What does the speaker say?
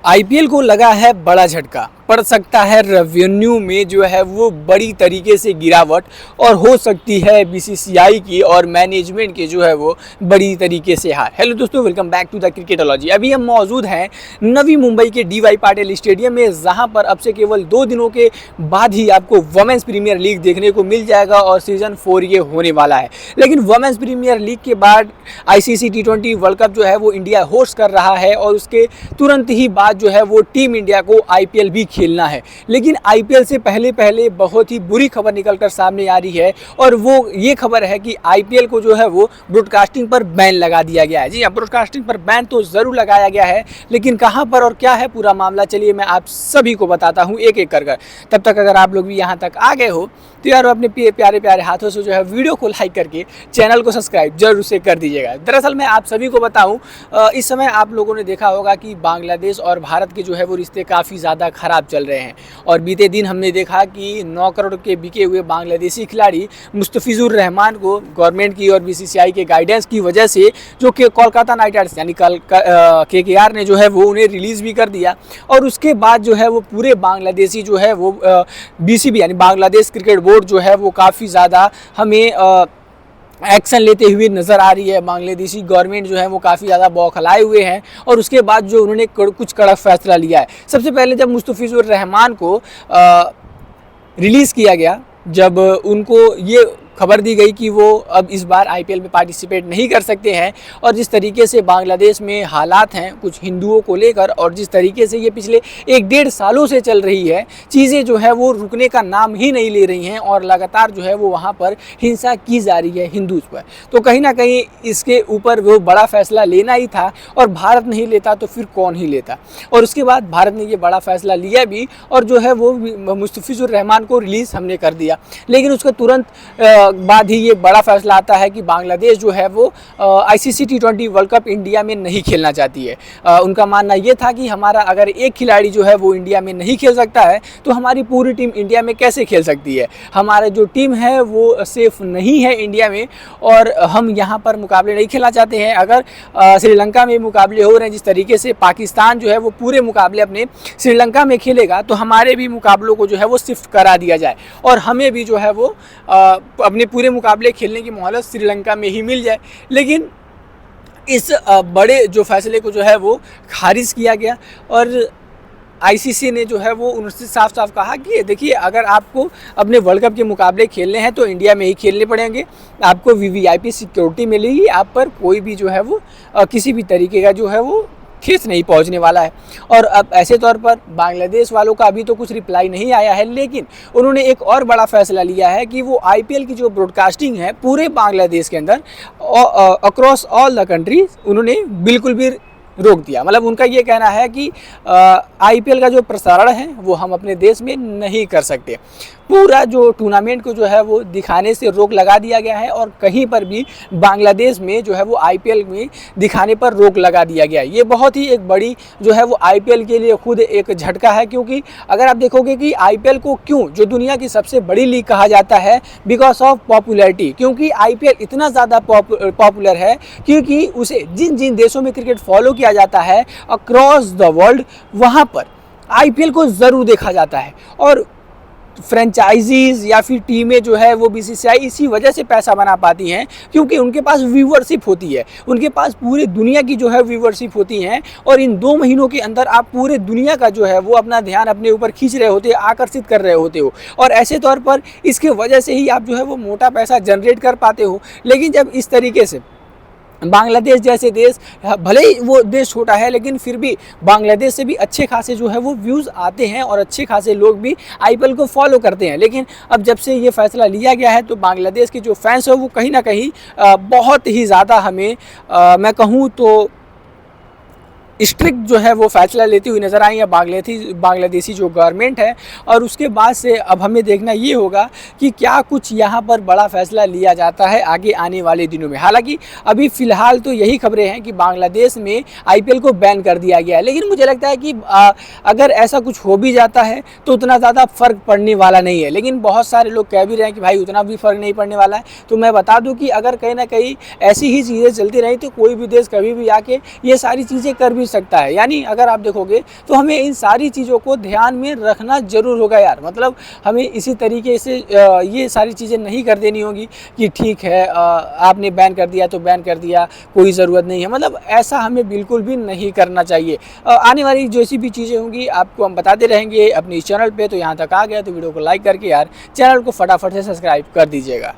IPL को लगा है बड़ा झटका। पड़ सकता है रेवेन्यू में जो है वो बड़ी तरीके से गिरावट, और हो सकती है बीसीसीआई की और मैनेजमेंट की जो है वो बड़ी तरीके से हार। हेलो दोस्तों, वेलकम बैक टू द क्रिकेटोलॉजी। अभी हम मौजूद हैं नवी मुंबई के डीवाई पाटिल स्टेडियम में, जहां पर अब से केवल 2 दिनों के बाद ही आपको वुमेन्स प्रीमियर लीग देखने को मिल जाएगा और सीजन 4 ये होने वाला है। लेकिन वुमेन्स प्रीमियर लीग के बाद आईसीसी T20 वर्ल्ड कप जो है वो इंडिया होस्ट कर रहा है, और उसके तुरंत ही बाद जो है वो टीम इंडिया को आईपीएल भी खेलना है। लेकिन आईपीएल से पहले बहुत ही बुरी खबर निकलकर सामने आ रही है, और वो ये खबर है कि आईपीएल को जो है वो ब्रॉडकास्टिंग पर बैन लगा दिया गया है। जी हाँ, ब्रॉडकास्टिंग पर बैन तो ज़रूर लगाया गया है, लेकिन कहाँ पर और क्या है पूरा मामला, चलिए मैं आप सभी को बताता हूँ एक एक कर। तब तक अगर आप लोग भी यहाँ तक आ गए हो तो यार अपने प्यारे प्यारे हाथों से जो है वीडियो को लाइक करके चैनल को सब्सक्राइब जरूर से कर दीजिएगा। दरअसल मैं आप सभी को बताऊं, इस समय आप लोगों ने देखा होगा कि बांग्लादेश और भारत के जो है वो रिश्ते काफ़ी ज़्यादा ख़राब चल रहे हैं। और बीते दिन हमने देखा कि 9 करोड़ के बिके हुए बांग्लादेशी खिलाड़ी मुस्तफिजुर रहमान को गवर्नमेंट की और बीसीसीआई के गाइडेंस की वजह से जो कि कोलकाता नाइट राइडर्स यानी KKR ने जो है वो उन्हें रिलीज़ भी कर दिया। और उसके बाद जो है वो पूरे बांग्लादेशी जो है वो BCB यानी बांग्लादेश क्रिकेट बोर्ड जो है वो काफ़ी ज़्यादा हमें एक्शन लेते हुए नज़र आ रही है। बांग्लादेशी गवर्नमेंट जो है वो काफ़ी ज़्यादा बौखलाए हुए हैं, और उसके बाद जो उन्होंने कुछ कड़क फैसला लिया है। सबसे पहले जब मुस्तफिजुर रहमान को रिलीज़ किया गया, जब उनको ये खबर दी गई कि वो अब इस बार आईपीएल में पार्टिसिपेट नहीं कर सकते हैं, और जिस तरीके से बांग्लादेश में हालात हैं कुछ हिंदुओं को लेकर, और जिस तरीके से ये पिछले 1-1.5 सालों से चल रही है, चीज़ें जो है वो रुकने का नाम ही नहीं ले रही हैं, और लगातार जो है वो वहाँ पर हिंसा की जा रही है हिंदूज पर। तो कहीं ना कहीं इसके ऊपर वो बड़ा फैसला लेना ही था, और भारत नहीं लेता तो फिर कौन ही लेता। और उसके बाद भारत ने ये बड़ा फैसला लिया भी, और जो है वो मुस्तफिजुर रहमान को रिलीज़ हमने कर दिया। लेकिन उसका तुरंत बाद ही ये बड़ा फैसला आता है कि बांग्लादेश जो है वो ICC T20 world cup India में नहीं खेलना चाहती है। उनका मानना ये था कि हमारा अगर एक खिलाड़ी जो है वो इंडिया में नहीं खेल सकता है तो हमारी पूरी टीम इंडिया में कैसे खेल सकती है। हमारा जो टीम है वो सेफ नहीं है इंडिया में, और हम यहाँ पर मुकाबले नहीं खेलना चाहते हैं। अगर श्रीलंका में मुकाबले हो रहे हैं, जिस तरीके से पाकिस्तान जो है वो पूरे मुकाबले अपने श्रीलंका में खेलेगा, तो हमारे भी मुकाबलों को जो है वो शिफ्ट करा दिया जाए, और हमें भी जो है वो अपने पूरे मुकाबले खेलने की मोहलत श्रीलंका में ही मिल जाए। लेकिन इस बड़े जो फैसले को जो है वो खारिज किया गया, और आईसीसी ने जो है वो उनसे साफ साफ कहा कि देखिए, अगर आपको अपने वर्ल्ड कप के मुकाबले खेलने हैं तो इंडिया में ही खेलने पड़ेंगे। आपको VVIP सिक्योरिटी मिलेगी, आप पर कोई भी जो है वो किसी भी तरीके का जो है वो ठेस नहीं पहुंचने वाला है। और अब ऐसे तौर पर बांग्लादेश वालों का अभी तो कुछ रिप्लाई नहीं आया है, लेकिन उन्होंने एक और बड़ा फैसला लिया है कि वो आईपीएल की जो ब्रॉडकास्टिंग है पूरे बांग्लादेश के अंदर अक्रॉस ऑल द कंट्री उन्होंने बिल्कुल भी रोक दिया। मतलब उनका ये कहना है कि आईपीएल का जो प्रसारण है वो हम अपने देश में नहीं कर सकते। पूरा जो टूर्नामेंट को जो है वो दिखाने से रोक लगा दिया गया है, और कहीं पर भी बांग्लादेश में जो है वो आईपीएल में दिखाने पर रोक लगा दिया गया है। ये बहुत ही एक बड़ी जो है वो आईपीएल के लिए खुद एक झटका है, क्योंकि अगर आप देखोगे कि आईपीएल को क्यों जो दुनिया की सबसे बड़ी लीग कहा जाता है, बिकॉज ऑफ पॉपुलैरिटी। क्योंकि आईपीएल इतना ज़्यादा पॉपुलर है क्योंकि उसे जिन जिन देशों में क्रिकेट फॉलो किया जाता है अक्रॉस द वर्ल्ड, वहाँ पर आईपीएल को ज़रूर देखा जाता है। और फ्रेंचाइजीज या फिर टीमें जो है वो बीसीसीआई इसी वजह से पैसा बना पाती हैं, क्योंकि उनके पास व्यूवरशिप होती है, उनके पास पूरे दुनिया की जो है व्यूवरशिप होती हैं। और इन 2 महीनों के अंदर आप पूरे दुनिया का जो है वो अपना ध्यान अपने ऊपर खींच रहे होते हो, आकर्षित कर रहे होते हो, और ऐसे तौर पर इसके वजह से ही आप जो है वो मोटा पैसा जनरेट कर पाते हो। लेकिन जब इस तरीके से बांग्लादेश जैसे देश, भले ही वो देश छोटा है, लेकिन फिर भी बांग्लादेश से भी अच्छे खासे जो है वो व्यूज़ आते हैं, और अच्छे खासे लोग भी आईपीएल को फॉलो करते हैं। लेकिन अब जब से ये फैसला लिया गया है तो बांग्लादेश के जो फैंस हैं वो कहीं ना कहीं बहुत ही ज़्यादा हमें मैं कहूँ तो स्ट्रिक्ट जो है वो फैसला लेती हुई नज़र आई है बांग्लादेशी जो गवर्नमेंट है। और उसके बाद से अब हमें देखना ये होगा कि क्या कुछ यहाँ पर बड़ा फैसला लिया जाता है आगे आने वाले दिनों में। हालांकि अभी फ़िलहाल तो यही खबरें हैं कि बांग्लादेश में आईपीएल को बैन कर दिया गया है, लेकिन मुझे लगता है कि अगर ऐसा कुछ हो भी जाता है तो उतना ज़्यादा फ़र्क पड़ने वाला नहीं है। लेकिन बहुत सारे लोग कह भी रहे हैं कि भाई उतना भी फ़र्क नहीं पड़ने वाला है। तो मैं बता दूँ कि अगर कहीं ना कहीं ऐसी ही चीज़ें चलती रही तो कोई भी देश कभी भी आके ये सारी चीज़ें कर भी भी सकता है। यानी अगर आप देखोगे तो हमें इन सारी चीज़ों को ध्यान में रखना ज़रूर होगा यार। मतलब हमें इसी तरीके से ये सारी चीज़ें नहीं कर देनी होगी कि ठीक है आपने बैन कर दिया तो बैन कर दिया, कोई ज़रूरत नहीं है। मतलब ऐसा हमें बिल्कुल भी नहीं करना चाहिए। आने वाली जैसी भी चीज़ें होंगी आपको हम बताते रहेंगे अपने इस चैनल पे। तो यहाँ तक आ गया तो वीडियो को लाइक करके यार चैनल को फटाफट से सब्सक्राइब कर दीजिएगा।